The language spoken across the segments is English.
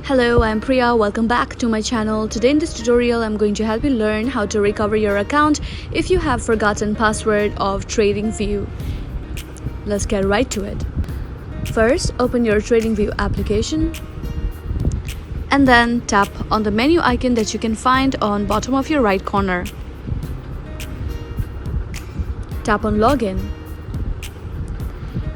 Hello, I'm Priya. Welcome back to my channel. Today in this tutorial, I'm going to help you learn how to recover your account if you have forgotten password of TradingView. Let's get right to it. First, open your TradingView application and then tap on the menu icon that you can find on bottom of your right corner. Tap on Login.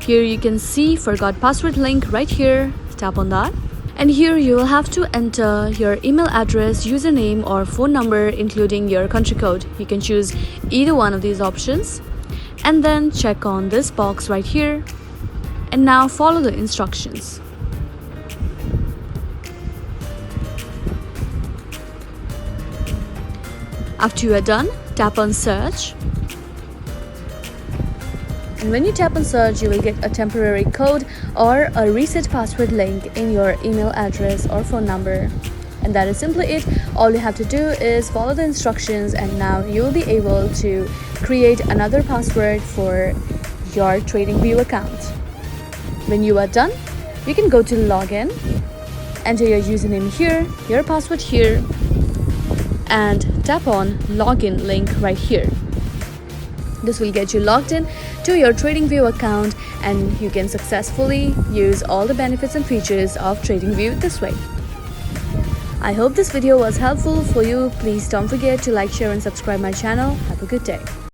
Here you can see Forgot Password link right here. Tap on that. And here you will have to enter your email address, username or phone number including your country code. You can choose either one of these options and then check on this box right here and now follow the instructions. After you are done, tap on search. And when you tap on search, you will get a temporary code or a reset password link in your email address or phone number. And that is simply it. All you have to do is follow the instructions and now you will be able to create another password for your TradingView account. When you are done, you can go to login, enter your username here, your password here, and tap on login link right here. This will get you logged in to your TradingView account and you can successfully use all the benefits and features of TradingView this way. I hope this video was helpful for you. Please don't forget to like, share and subscribe my channel. Have a good day.